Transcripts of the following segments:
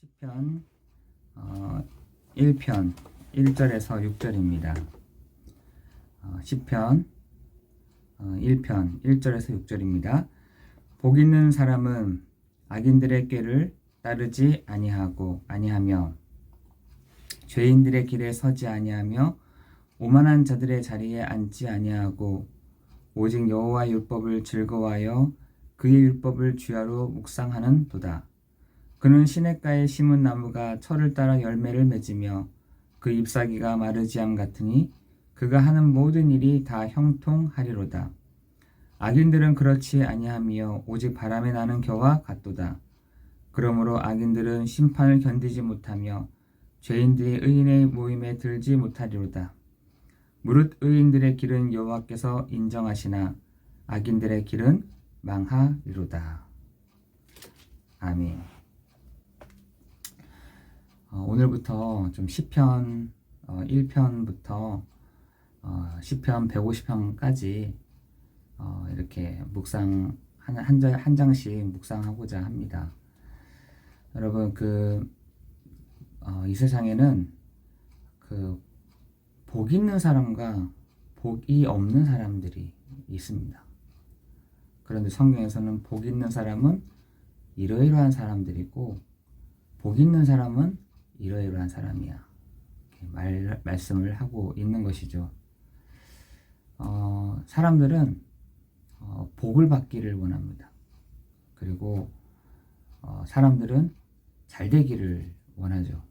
시편 1편 1절에서 6절입니다. 시편 1편 1절에서 6절입니다. 복 있는 사람은 악인들의 꾀를 따르지 아니하며 죄인들의 길에 서지 아니하며 오만한 자들의 자리에 앉지 아니하고 오직 여호와의 율법을 즐거워하여 그의 율법을 주야로 묵상하는 도다. 그는 시냇가에 심은 나무가 철을 따라 열매를 맺으며 그 잎사귀가 마르지암 같으니 그가 하는 모든 일이 다 형통하리로다. 악인들은 그렇지 아니하며 오직 바람에 나는 겨와 같도다. 그러므로 악인들은 심판을 견디지 못하며 죄인들이 의인의 모임에 들지 못하리로다. 무릇 의인들의 길은 여호와께서 인정하시나 악인들의 길은 망하리로다. 아멘. 오늘부터 좀 시편 1편부터 시편 150편까지 이렇게 묵상 한 장씩 묵상하고자 합니다. 여러분 이 세상에는 복 있는 사람과 복이 없는 사람들이 있습니다. 그런데 성경에서는 복 있는 사람은 이러이러한 사람들이고 복 있는 사람은 이러이러한 사람이야. 이렇게 말씀을 하고 있는 것이죠. 사람들은 복을 받기를 원합니다. 그리고 사람들은 잘 되기를 원하죠.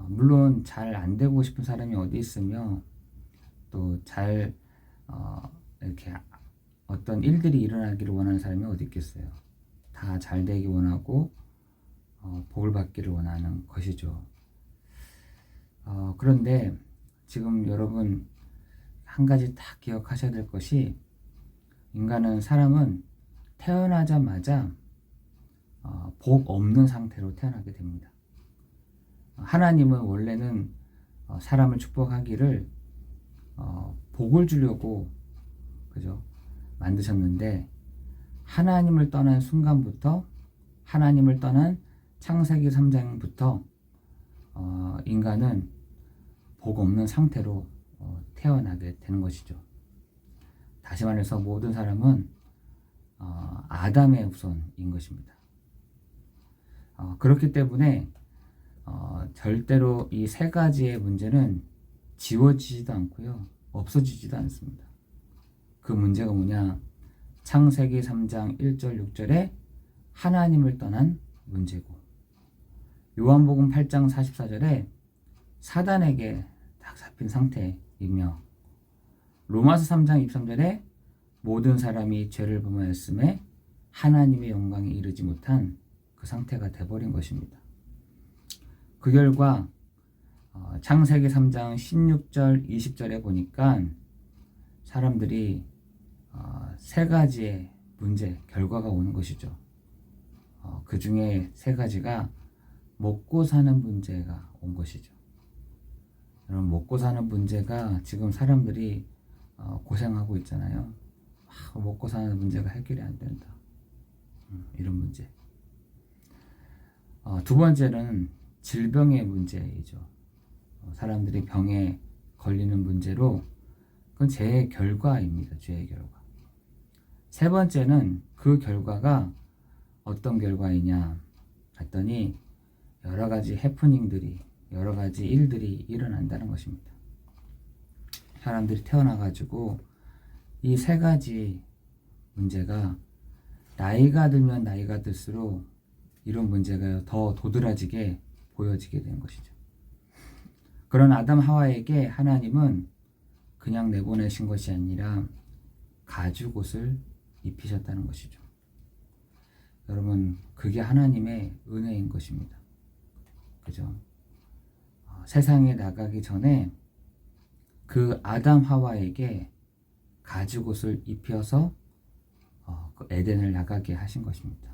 물론 잘 안 되고 싶은 사람이 어디 있으며 또 이렇게 어떤 일들이 일어나기를 원하는 사람이 어디 있겠어요. 다 잘 되기 원하고 복을 받기를 원하는 것이죠. 그런데 지금 여러분 한 가지 딱 기억하셔야 될 것이 사람은 태어나자마자 복 없는 상태로 태어나게 됩니다. 하나님은 원래는 사람을 축복하기를 복을 주려고 만드셨는데 하나님을 떠난 순간부터 하나님을 떠난 창세기 3장부터 인간은 복 없는 상태로 태어나게 되는 것이죠. 다시 말해서 모든 사람은 아담의 후손인 것입니다. 그렇기 때문에 절대로 이 세 가지의 문제는 지워지지도 않고요. 없어지지도 않습니다. 그 문제가 뭐냐? 창세기 3장 1절 6절에 하나님을 떠난 문제고 요한복음 8장 44절에 사단에게 딱 잡힌 상태이며 로마서 3장 23절에 모든 사람이 죄를 범하였음에 하나님의 영광에 이르지 못한 그 상태가 돼버린 것입니다. 그 결과 창세기 3장 16절 20절에 보니까 사람들이 세 가지의 문제, 결과가 오는 것이죠. 그 중에 세 가지가 먹고 사는 문제가 온 것이죠. 여러분, 먹고 사는 문제가 지금 사람들이 고생하고 있잖아요. 먹고 사는 문제가 해결이 안 된다. 이런 문제. 두 번째는 질병의 문제이죠. 사람들이 병에 걸리는 문제로 그건 죄의 결과입니다. 죄의 결과. 세 번째는 그 결과가 어떤 결과이냐 했더니 여러 가지 해프닝들이 여러 가지 일들이 일어난다는 것입니다. 사람들이 태어나가지고 이 세 가지 문제가 나이가 들면 나이가 들수록 이런 문제가 더 도드라지게 보여지게 되는 것이죠. 그런 아담 하와에게 하나님은 그냥 내보내신 것이 아니라 가죽옷을 입히셨다는 것이죠. 여러분, 그게 하나님의 은혜인 것입니다. 그죠? 세상에 나가기 전에 그 아담 하와에게 가죽옷을 입혀서 그 에덴을 나가게 하신 것입니다.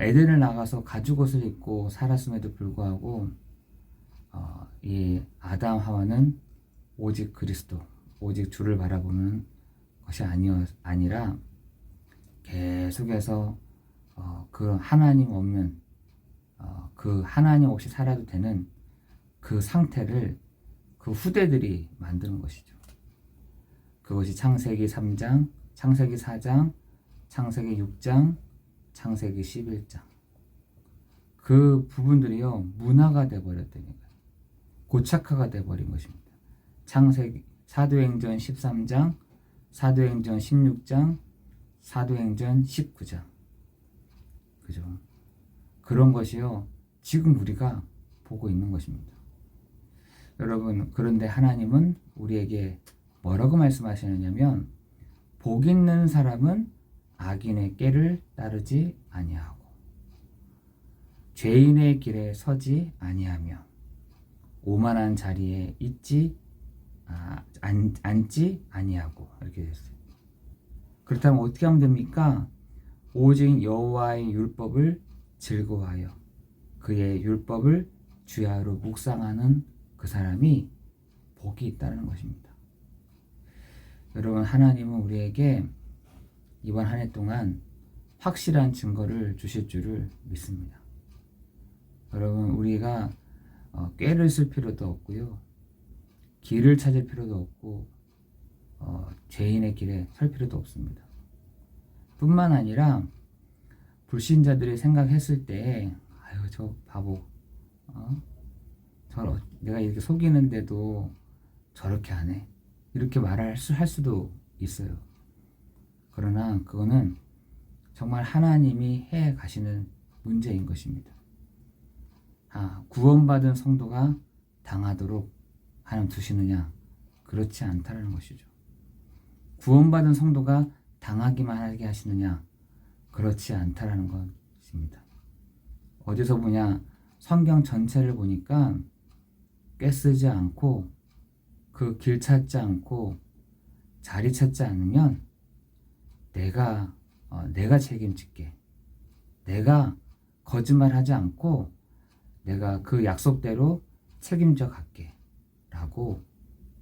에덴을 나가서 가죽옷을 입고 살았음에도 불구하고 이 아담 하와는 오직 그리스도, 오직 주를 바라보는 것이 아니라 계속해서 그 하나님 없는 그 하나님 없이 살아도 되는 그 상태를 그 후대들이 만드는 것이죠. 그것이 창세기 3장, 창세기 4장, 창세기 6장, 창세기 11장. 그 부분들이요, 문화가 되어버렸다니까요. 고착화가 되어버린 것입니다. 창세기, 사도행전 13장, 사도행전 16장, 사도행전 19장. 그죠? 그런 것이요, 지금 우리가 보고 있는 것입니다. 여러분, 그런데 하나님은 우리에게 뭐라고 말씀하시느냐면, 복 있는 사람은 악인의 꾀를 따르지 아니하고 죄인의 길에 서지 아니하며 오만한 자리에 앉지 아니하고, 이렇게 됐어요. 그렇다면 어떻게 하면 됩니까? 오직 여호와의 율법을 즐거워하여 그의 율법을 주야로 묵상하는 그 사람이 복이 있다는 것입니다. 여러분, 하나님은 우리에게 이번 한 해 동안 확실한 증거를 주실 줄을 믿습니다. 여러분, 우리가 꾀를 쓸 필요도 없고요, 길을 찾을 필요도 없고, 죄인의 길에 설 필요도 없습니다. 뿐만 아니라 불신자들이 생각했을 때, 아유, 저 바보, 내가 이렇게 속이는데도 저렇게 하네, 이렇게 할 수도 있어요. 그러나 그거는 정말 하나님이 해 가시는 문제인 것입니다. 구원받은 성도가 당하도록 하나님 두시느냐? 그렇지 않다는 것이죠. 구원받은 성도가 당하기만 하게 하시느냐? 그렇지 않다는 것입니다. 어디서 보냐? 성경 전체를 보니까 꾀쓰지 않고, 그 길 찾지 않고, 자리 찾지 않으면 내가 책임질게. 내가 거짓말하지 않고 내가 그 약속대로 책임져 갈게 라고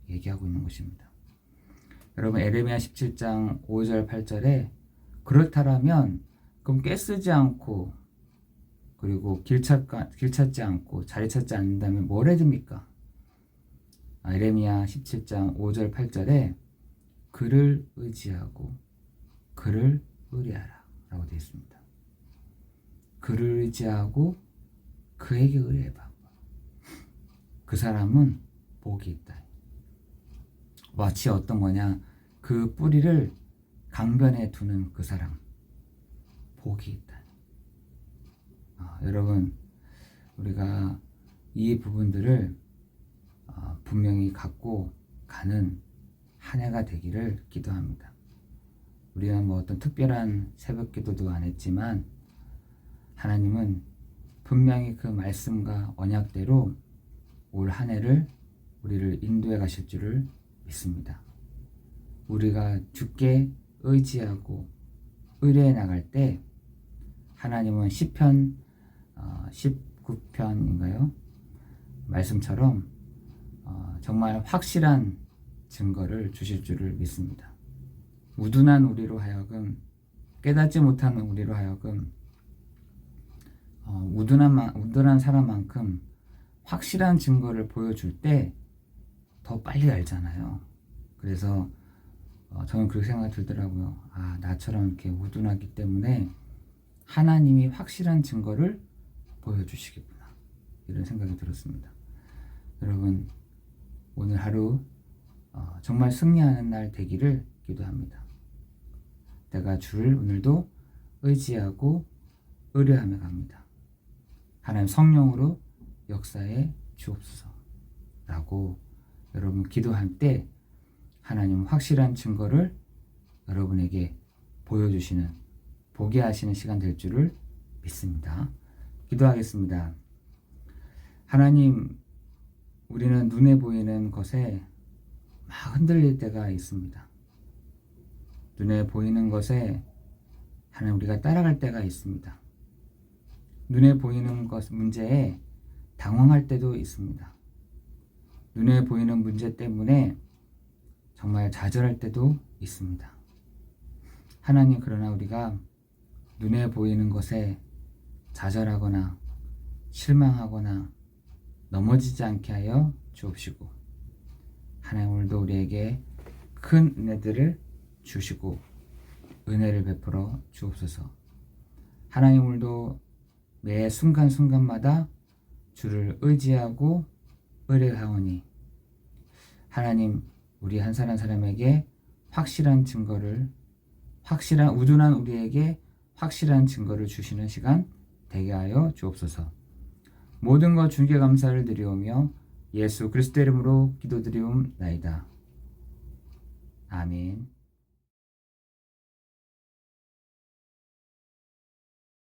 얘기하고 있는 것입니다. 여러분, 에레미야 17장 5절 8절에 그렇다라면 그럼 꾀쓰지 않고, 그리고 길 찾지 않고 자리 찾지 않는다면 뭘 해야 됩니까? 에레미야 17장 5절 8절에 그를 의지하고 그를 의뢰하라 라고 되어 있습니다. 그를 의지하고 그에게 의뢰해봐. 그 사람은 복이 있다. 마치 어떤 거냐? 그 뿌리를 강변에 두는 그 사람, 복이 있다. 여러분, 우리가 이 부분들을 분명히 갖고 가는 한 해가 되기를 기도합니다. 우리는 어떤 특별한 새벽 기도도 안 했지만 하나님은 분명히 그 말씀과 언약대로 올 한 해를 우리를 인도해 가실 줄을 믿습니다. 우리가 주께 의지하고 의뢰해 나갈 때 하나님은 시편 19편인가요? 말씀처럼 정말 확실한 증거를 주실 줄을 믿습니다. 우둔한 우리로 하여금, 깨닫지 못하는 우리로 하여금 우둔한 사람만큼 확실한 증거를 보여줄 때 더 빨리 알잖아요. 그래서 저는 그렇게 생각이 들더라고요. 나처럼 이렇게 우둔하기 때문에 하나님이 확실한 증거를 보여주시겠구나, 이런 생각이 들었습니다. 여러분, 오늘 하루 정말 승리하는 날 되기를 기도합니다. 내가 주를 오늘도 의지하고 의뢰하며 갑니다. 하나님 성령으로 역사에 주옵소서 라고 여러분 기도할 때 하나님 확실한 증거를 여러분에게 보여주시는, 보게 하시는 시간 될 줄을 믿습니다. 기도하겠습니다. 하나님, 우리는 눈에 보이는 것에 막 흔들릴 때가 있습니다. 눈에 보이는 것에 하나님 우리가 따라갈 때가 있습니다. 눈에 보이는 것 문제에 당황할 때도 있습니다. 눈에 보이는 문제 때문에 정말 좌절할 때도 있습니다. 하나님, 그러나 우리가 눈에 보이는 것에 좌절하거나 실망하거나 넘어지지 않게 하여 주옵시고, 하나님 오늘도 우리에게 큰 은혜들을 주시고 은혜를 베풀어 주옵소서. 하나님 오늘도 매 순간순간마다 주를 의지하고 의뢰하오니 하나님 우리 한 사람 사람에게 확실한 증거를, 우둔한 우리에게 확실한 증거를 주시는 시간 되게 하여 주옵소서. 모든 것 주께 감사를 드리오며 예수 그리스도 이름으로 기도드리옵나이다. 아멘.